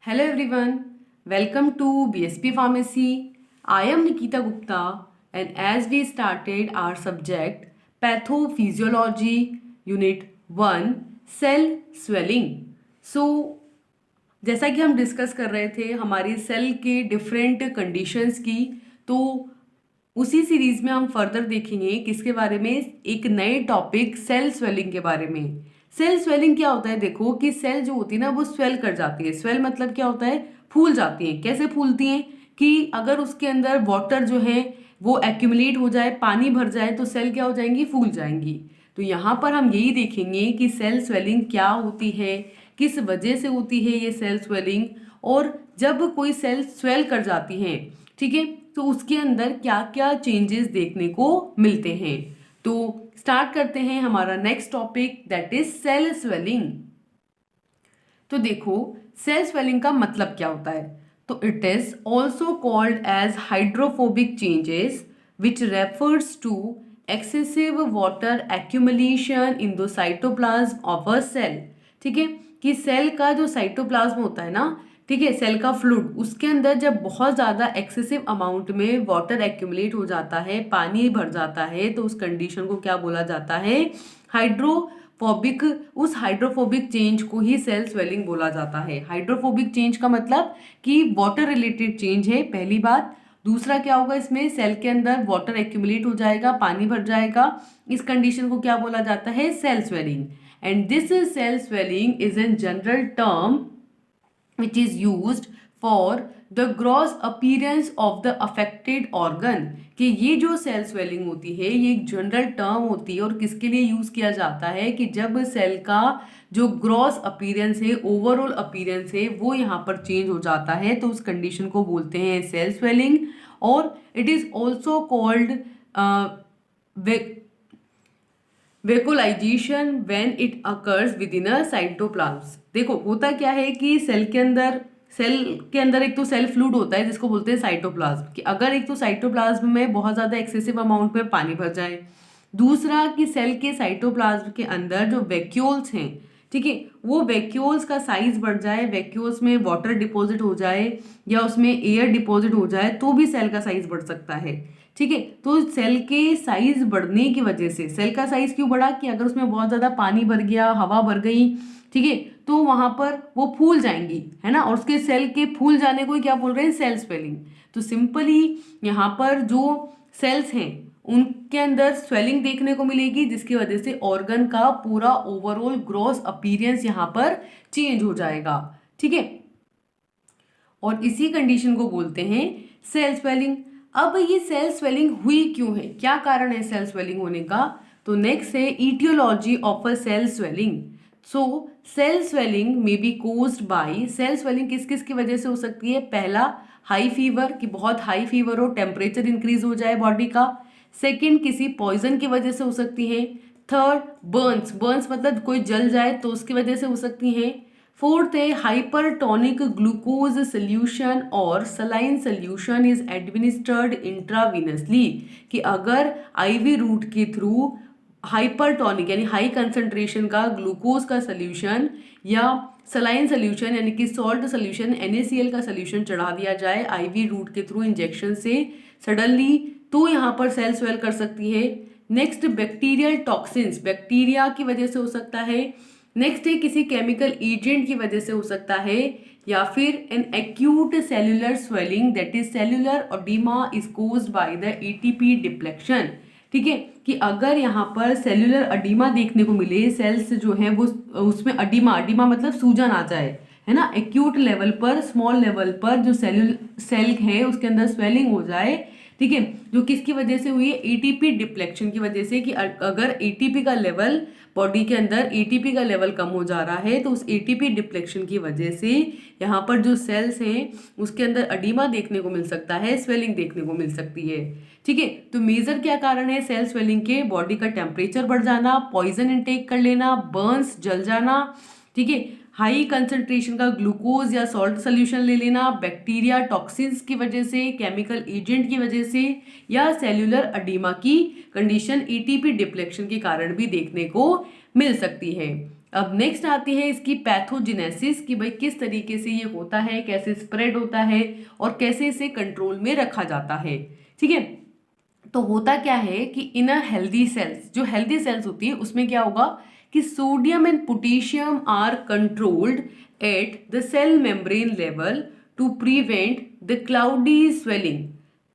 Hello everyone, welcome to BSP Pharmacy. I am Nikita Gupta, and as we started our subject Pathophysiology Unit 1 Cell Swelling. So जैसा कि हम discuss कर रहे थे हमारी cell के डिफरेंट कंडीशंस की, तो उसी सीरीज में हम फर्दर देखेंगे किसके बारे में, एक नए टॉपिक सेल स्वेलिंग के बारे में। सेल स्वेलिंग क्या होता है? देखो कि सेल जो होती है ना वो स्वेल कर जाती है। स्वेल मतलब क्या होता है? फूल जाती है। कैसे फूलती हैं कि अगर उसके अंदर वाटर जो है वो एक्यूमुलेट हो जाए, पानी भर जाए, तो सेल क्या हो जाएंगी? फूल जाएंगी। तो यहाँ पर हम यही देखेंगे कि सेल स्वेलिंग क्या होती है, किस वजह से होती है ये सेल स्वेलिंग, और जब कोई सेल स्वेल कर जाती है, ठीक है, तो उसके अंदर क्या क्या चेंजेस देखने को मिलते हैं। तो स्टार्ट करते हैं हमारा next topic, that is cell swelling. तो देखो सेल स्वेलिंग का मतलब क्या होता है। तो it is also called as hydrophobic changes which refers to excessive water accumulation in the cytoplasm of a cell. ठीक है, कि सेल का जो साइटोप्लाज्म होता है ना, ठीक है, सेल का फ्लूइड, उसके अंदर जब बहुत ज़्यादा एक्सेसिव अमाउंट में वाटर एक्यूमुलेट हो जाता है, पानी भर जाता है, तो उस कंडीशन को क्या बोला जाता है? हाइड्रोफोबिक। उस हाइड्रोफोबिक चेंज को ही सेल स्वेलिंग बोला जाता है। हाइड्रोफोबिक चेंज का मतलब कि वाटर रिलेटेड चेंज है, पहली बात। दूसरा क्या होगा, इसमें सेल के अंदर वाटर एक्यूमुलेट हो जाएगा, पानी भर जाएगा। इस कंडीशन को क्या बोला जाता है? Cell swelling. And this cell swelling is an general term which is used for the gross appearance of the affected organ। कि ये जो सेल स्वेलिंग होती है ये एक जनरल टर्म होती है, और किसके लिए यूज किया जाता है? कि जब सेल का जो ग्रॉस अपीयरेंस है, ओवरऑल अपीयरेंस है, वो यहाँ पर चेंज हो जाता है, तो उस कंडीशन को बोलते हैं सेल स्वेलिंग। और it is also called vacuolization when it occurs within a cytoplasm. देखो होता क्या है कि सेल के अंदर एक तो सेल फ्लूइड होता है जिसको बोलते हैं साइटोप्लाज्म। कि अगर एक तो साइटोप्लाज्म में बहुत ज़्यादा एक्सेसिव अमाउंट में पानी भर जाए, दूसरा कि सेल के साइटोप्लाज्म के अंदर जो वैक्यूल्स हैं, ठीक है, वो वैक्यूल्स का साइज बढ़ जाए, वैक्यूल्स में वाटर डिपॉजिट हो जाए या उसमें एयर डिपॉजिट हो जाए, तो भी सेल का साइज बढ़ सकता है। ठीक है, तो सेल के साइज बढ़ने की वजह से, सेल का साइज क्यों बढ़ा? कि अगर उसमें बहुत ज्यादा पानी भर गया, हवा भर गई, ठीक है, तो वहां पर वो फूल जाएंगी, है ना। और उसके सेल के फूल जाने को क्या बोल रहे हैं? Cell swelling. तो सिंपली यहाँ पर जो सेल्स हैं उनके अंदर स्वेलिंग देखने को मिलेगी, जिसकी वजह से ऑर्गन का पूरा ओवरऑल ग्रॉस अपीयरेंस यहाँ पर चेंज हो जाएगा। ठीक है, और इसी कंडीशन को बोलते हैं सेल स्वेलिंग। अब ये सेल स्वेलिंग हुई क्यों है, क्या कारण है सेल स्वेलिंग होने का? तो नेक्स्ट है etiology of a cell swelling. So cell swelling may be caused by, cell swelling किस किस की वजह से हो सकती है? पहला, हाई फीवर, कि बहुत हाई फीवर हो, टेम्परेचर इंक्रीज हो जाए बॉडी का। सेकेंड, किसी पॉइजन की वजह से हो सकती है। थर्ड, बर्न्स, बर्न्स मतलब कोई जल जाए तो उसकी वजह से हो सकती है। फोर्थ है हाइपरटोनिक ग्लूकोज सोल्यूशन और saline solution is administered intravenously. कि अगर आईवी रूट के थ्रू हाइपरटोनिक यानी हाई कंसंट्रेशन का ग्लूकोज का सोल्यूशन या सलाइन सोल्यूशन यानी कि सॉल्ट सोल्यूशन NaCl का सोल्यूशन चढ़ा दिया जाए आईवी रूट के थ्रू इंजेक्शन से सडनली, तो यहाँ पर सेल स्वेल कर सकती है। नेक्स्ट, बैक्टीरियल टॉक्सिन्स, बैक्टीरिया की वजह से हो सकता है। नेक्स्ट है किसी केमिकल एजेंट की वजह से हो सकता है, या फिर an acute cellular swelling that is cellular oedema is caused by the ATP deflection. ठीक है, कि अगर यहाँ पर सेल्यूलर अडीमा देखने को मिले, सेल्स जो है वो उसमें अडीमा, अडीमा मतलब सूजन आ जाए, है ना, एक्यूट लेवल पर, स्मॉल लेवल पर जो सेल है उसके अंदर स्वेलिंग हो जाए, ठीक है, जो किसकी वजह से हुई है? एटीपी डिप्लेक्शन की वजह से। कि अगर एटीपी का लेवल बॉडी के अंदर एटीपी का लेवल कम हो जा रहा है, तो उस एटीपी डिप्लेक्शन की वजह से यहाँ पर जो सेल्स हैं उसके अंदर अडीमा देखने को मिल सकता है, स्वेलिंग देखने को मिल सकती है। ठीक है, तो मेजर क्या कारण है सेल स्वेलिंग के? बॉडी का टेम्परेचर बढ़ जाना, पॉइजन इनटेक कर लेना, बर्न्स, जल जाना, ठीक है, हाई कंसंट्रेशन का ग्लूकोज या सॉल्ट सोल्यूशन ले लेना, बैक्टीरिया टॉक्सिन्स की वजह से, केमिकल एजेंट की वजह से, या सेल्यूलर अडीमा की कंडीशन एटीपी डिप्लेक्शन के कारण भी देखने को मिल सकती है। अब नेक्स्ट आती है इसकी पैथोजेनेसिस कि भाई किस तरीके से ये होता है, कैसे स्प्रेड होता है और कैसे इसे कंट्रोल में रखा जाता है। ठीक है, तो होता क्या है कि इन अ हेल्दी सेल्स, जो हेल्दी सेल्स होती है उसमें क्या होगा कि sodium and potassium are controlled at the cell membrane level to prevent the cloudy swelling.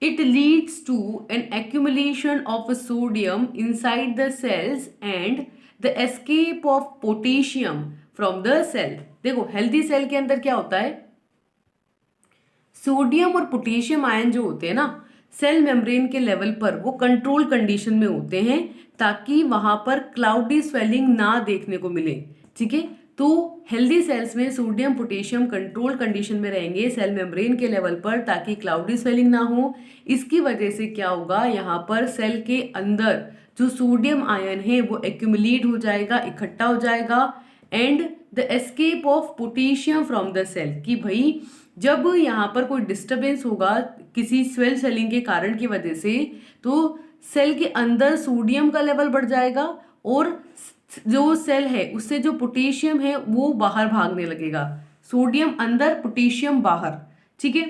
It leads to an accumulation of sodium inside the cells and the escape of potassium from the cell. देखो healthy cell के अंदर क्या होता है, sodium और potassium ion जो होते हैं ना सेल मेम्ब्रेन के लेवल पर वो कंट्रोल कंडीशन में होते हैं ताकि वहां पर क्लाउडी स्वेलिंग ना देखने को मिले। ठीक है, तो हेल्दी सेल्स में सोडियम पोटेशियम कंट्रोल कंडीशन में रहेंगे सेल मेम्ब्रेन के लेवल पर ताकि क्लाउडी स्वेलिंग ना हो। इसकी वजह से क्या होगा, यहाँ पर सेल के अंदर जो सोडियम आयन है वो एक्यूमुलेट हो जाएगा, इकट्ठा हो जाएगा and the escape of potassium from the cell, कि भाई जब यहाँ पर कोई डिस्टरबेंस होगा किसी स्वेल सेलिंग के कारण की वजह से तो सेल के अंदर सोडियम का लेवल बढ़ जाएगा और जो सेल है उससे जो पोटेशियम है वो बाहर भागने लगेगा, सोडियम अंदर पोटेशियम बाहर। ठीक है,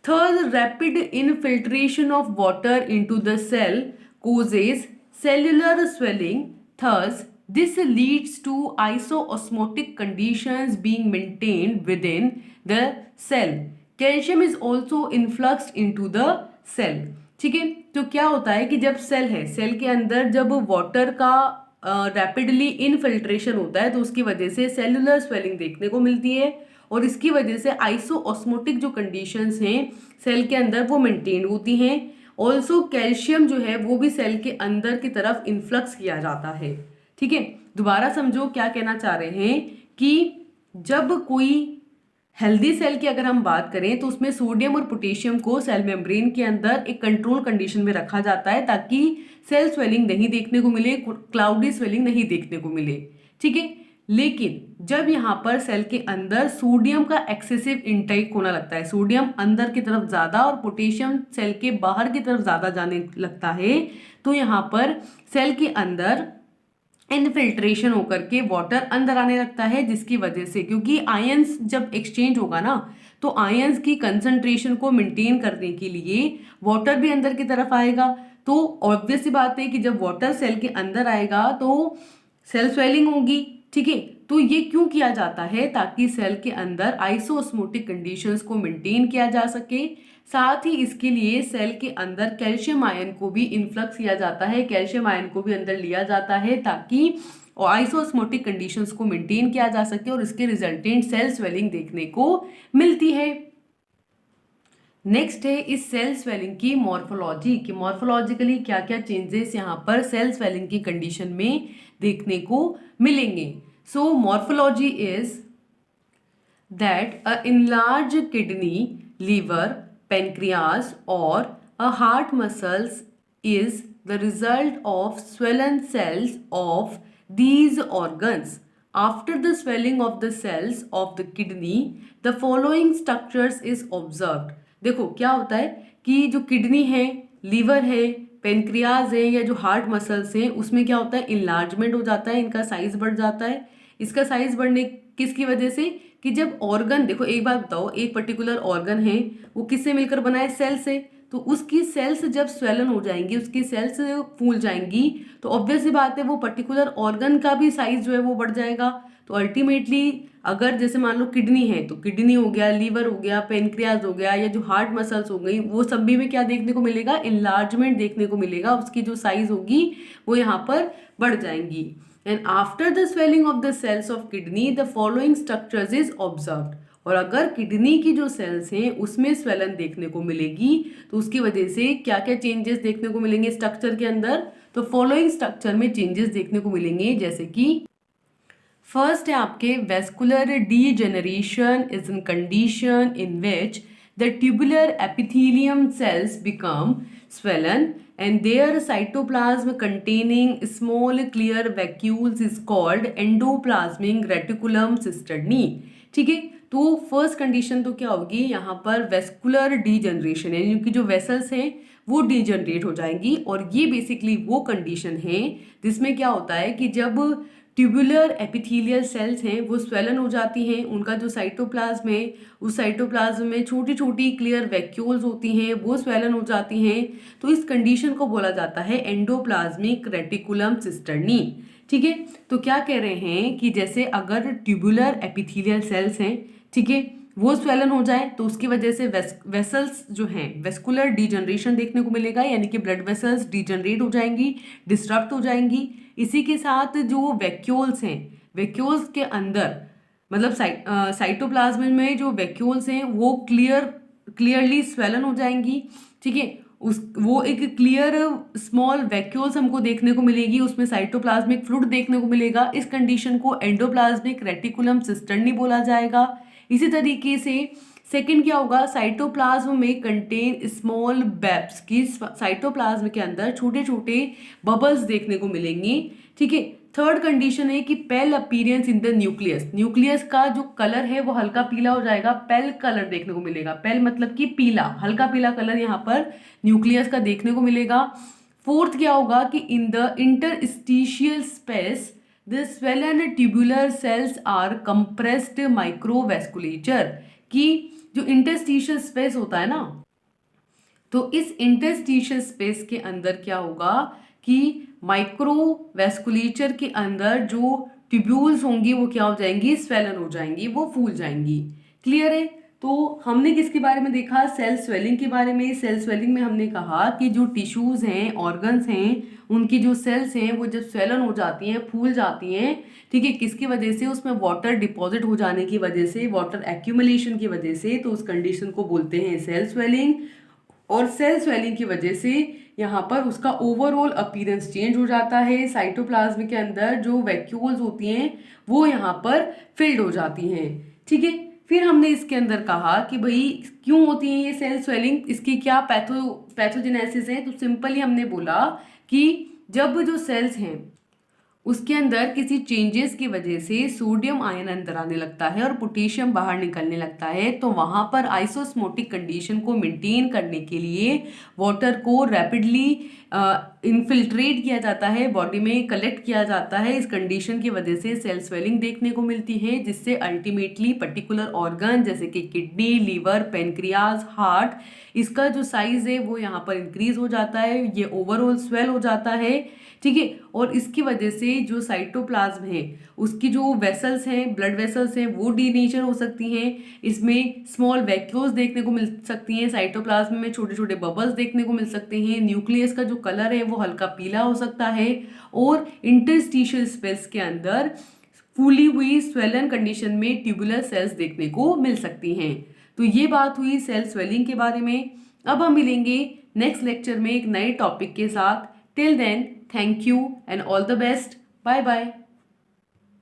third rapid infiltration of water into the cell causes cellular swelling, thus this leads to isoosmotic conditions being maintained within the cell. Calcium is also influxed into the cell. ठीक है, तो क्या होता है कि जब सेल है, सेल के अंदर जब वाटर का रैपिडली इनफिल्ट्रेशन होता है तो उसकी वजह से सेलुलर स्वेलिंग देखने को मिलती है और इसकी वजह से आइसोऑस्मोटिक जो कंडीशंस हैं सेल के अंदर वो मेंटेन होती हैं। ऑल्सो कैल्शियम जो है वो भी सेल के अंदर की तरफ इन्फ्लक्स किया जाता है। ठीक है, दोबारा समझो क्या कहना चाह रहे हैं कि जब कोई हेल्दी सेल की अगर हम बात करें तो उसमें सोडियम और पोटेशियम को सेल मेम्ब्रेन के अंदर एक कंट्रोल कंडीशन में रखा जाता है ताकि सेल स्वेलिंग नहीं देखने को मिले, क्लाउडी स्वेलिंग नहीं देखने को मिले। ठीक है, लेकिन जब यहाँ पर सेल के अंदर सोडियम का एक्सेसिव इनटेक होने लगता है, सोडियम अंदर की तरफ ज्यादा और पोटेशियम सेल के बाहर की तरफ ज्यादा जाने लगता है, तो यहाँ पर सेल के अंदर इनफिल्ट्रेशन होकर के वाटर अंदर आने लगता है जिसकी वजह से, क्योंकि आयंस जब एक्सचेंज होगा ना तो आयंस की कंसंट्रेशन को मेंटेन करने के लिए वाटर भी अंदर की तरफ आएगा। तो ऑब्वियस सी बात है कि जब वाटर सेल के अंदर आएगा तो सेल स्वेलिंग होगी। ठीक है, तो ये क्यों किया जाता है, ताकि सेल के अंदर आइसोस्मोटिक कंडीशंस को मेंटेन किया जा सके। साथ ही इसके लिए सेल के अंदर कैल्शियम आयन को भी इन्फ्लक्स किया जाता है, कैल्शियम आयन को भी अंदर लिया जाता है ताकि आइसोस्मोटिक कंडीशंस को मेंटेन किया जा सके और इसके रिजल्टेंट सेल स्वेलिंग देखने को मिलती है। नेक्स्ट है इस सेल स्वेलिंग की मॉर्फोलॉजी, कि मॉर्फोलॉजिकली क्या क्या चेंजेस यहाँ पर सेल स्वेलिंग की कंडीशन में देखने को मिलेंगे। So morphology is that a enlarge kidney, liver, pancreas or a heart muscles is the result of swollen cells of these organs. After the swelling of the cells of the kidney, the following structures is observed. देखो क्या होता है कि जो kidney है, liver है, pancreas है या जो हार्ट मसल्स हैं उसमें क्या होता है, इनलार्जमेंट हो जाता है, इनका साइज बढ़ जाता है। इसका साइज बढ़ने किसकी वजह से, कि जब ऑर्गन, देखो एक बात बताओ, एक पर्टिकुलर ऑर्गन है वो किससे मिलकर बना है, सेल से, तो उसकी सेल्स जब स्वेलन हो जाएंगी, उसकी सेल्स फूल जाएंगी तो ऑब्वियस सी बात है वो पर्टिकुलर ऑर्गन का भी साइज जो है वो बढ़ जाएगा। तो अल्टीमेटली अगर जैसे मान लो किडनी है तो किडनी हो गया, लीवर हो गया, पेनक्रियाज हो गया या जो हार्ट मसल्स हो गई, वो सभी में क्या देखने को मिलेगा, इनलार्जमेंट देखने को मिलेगा, उसकी जो साइज होगी वो यहाँ पर बढ़ जाएंगी। And after the swelling of the cells of kidney, the following structures is observed. और अगर किडनी की जो सेल्स हैं उसमें स्वेलन देखने को मिलेगी तो उसकी वजह से क्या क्या चेंजेस देखने को मिलेंगे स्ट्रक्चर के अंदर, तो फॉलोइंग स्ट्रक्चर में चेंजेस देखने को मिलेंगे। जैसे कि फर्स्ट है आपके vascular degeneration is an condition in which the tubular epithelium cells become swollen and their cytoplasm containing small clear vacuoles is called endoplasmic reticulum cisternae। ठीक है, तो फर्स्ट कंडीशन तो क्या होगी, यहाँ पर वेस्कुलर डीजनरेशन है, क्योंकि जो वेसल्स हैं वो डीजनरेट हो जाएंगी और ये बेसिकली वो कंडीशन है जिसमें क्या होता है कि जब ट्यूबुलर एपिथेलियल सेल्स हैं वो स्वेलन हो जाती हैं, उनका जो साइटोप्लाज्म है उस साइटोप्लाज्म में छोटी छोटी क्लियर वैक्यूल्स होती हैं वो स्वेलन हो जाती हैं। तो इस कंडीशन को बोला जाता है एंडोप्लाज्मिक रेटिकुलम सिस्टर्नी। ठीक है, तो क्या कह रहे हैं कि जैसे अगर ट्यूबुलर एपिथेलियल सेल्स हैं, ठीक है, वो स्वेलन हो जाए तो उसकी वजह से वेसल्स जो हैं वेस्कुलर डिजनरेशन देखने को मिलेगा, यानी कि ब्लड वेसल्स डिजनरेट हो जाएंगी, डिस्टर्ब हो जाएंगी। इसी के साथ जो वैक्यूल्स हैं, वैक्यूल्स के अंदर मतलब साइटोप्लाज्म में जो वैक्यूल्स हैं वो क्लियरली स्वेलन हो जाएंगी। ठीक है, वो एक क्लियर स्मॉल वैक्यूल्स हमको देखने को मिलेगी, उसमें साइटोप्लाज्मिक फ्लूइड देखने को मिलेगा। इस कंडीशन को एंडोप्लाज्मिक रेटिकुलम सिस्टर्नी बोला जाएगा। इसी तरीके से सेकंड क्या होगा, साइटोप्लाज्म में कंटेन स्मॉल बैप्स की साइटोप्लाज्म के अंदर छोटे छोटे बबल्स देखने को मिलेंगे। ठीक है, थर्ड कंडीशन है कि pale appearance in the nucleus, nucleus का जो कलर है वो हल्का पीला हो जाएगा, पेल कलर देखने को मिलेगा। पेल मतलब कि पीला, हल्का पीला कलर यहाँ पर न्यूक्लियस का देखने को मिलेगा। फोर्थ क्या होगा कि in the interstitial space the swollen tubular cells are compressed microvasculature, कि जो इंटरस्टिशियल स्पेस होता है ना, तो इस इंटरस्टिशियल स्पेस के अंदर क्या होगा कि माइक्रोवेस्कुलेचर के अंदर जो ट्यूब्यूल्स होंगी वो क्या हो जाएंगी, स्वेलन हो जाएंगी, वो फूल जाएंगी। क्लियर है। तो हमने किसके बारे में देखा, सेल स्वेलिंग के बारे में। सेल स्वेलिंग में हमने कहा कि जो टिश्यूज हैं, ऑर्गन्स हैं, उनकी जो सेल्स हैं वो जब स्वेलन हो जाती हैं, फूल जाती हैं, ठीक है, किसकी वजह से, उसमें वाटर डिपॉजिट हो जाने की वजह से, वाटर एक्यूमुलेशन की वजह से, तो उस कंडीशन को बोलते हैं सेल स्वेलिंग। और सेल स्वेलिंग की वजह से यहाँ पर उसका ओवरऑल अपीयरेंस चेंज हो जाता है, साइटोप्लाज्म के अंदर जो वैक्यूल्स होती हैं वो यहाँ पर फिल्ड हो जाती हैं। ठीक है, फिर हमने इसके अंदर कहा कि भाई क्यों होती है ये सेल स्वेलिंग, इसकी क्या पैथोजेनेसिस है। तो सिंपली हमने बोला कि जब जो सेल्स हैं उसके अंदर किसी चेंजेस की वजह से सोडियम आयन अंदर आने लगता है और पोटेशियम बाहर निकलने लगता है, तो वहाँ पर आइसोस्मोटिक कंडीशन को मेंटेन करने के लिए वाटर को रैपिडली इनफिल्ट्रेट किया जाता है, बॉडी में कलेक्ट किया जाता है। इस कंडीशन की वजह से सेल स्वेलिंग देखने को मिलती है, जिससे अल्टीमेटली पर्टिकुलर ऑर्गन जैसे कि किडनी, लीवर, पेनक्रियाज, हार्ट, इसका जो साइज है वो यहाँ पर इंक्रीज हो जाता है, ये ओवरऑल स्वेल हो जाता है। ठीक है, और इसकी वजह से जो साइटोप्लाज्म है उसकी जो वेसल्स हैं, ब्लड वेसल्स हैं, वो डीनेचर हो सकती हैं, इसमें स्मॉल वैक्यूल्स देखने को मिल सकती हैं, साइटोप्लाज्म में छोटे छोटे बबल्स देखने को मिल सकते हैं, न्यूक्लियस का जो कलर है वो हल्का पीला हो सकता है, और इंटरस्टिशियल स्पेस के अंदर फूली हुई स्वेलन कंडीशन में ट्यूबुलर सेल्स देखने को मिल सकती हैं। तो ये बात हुई सेल स्वेलिंग के बारे में। अब हम मिलेंगे नेक्स्ट लेक्चर में एक नए टॉपिक के साथ। Till then, thank you and all the best. Bye bye.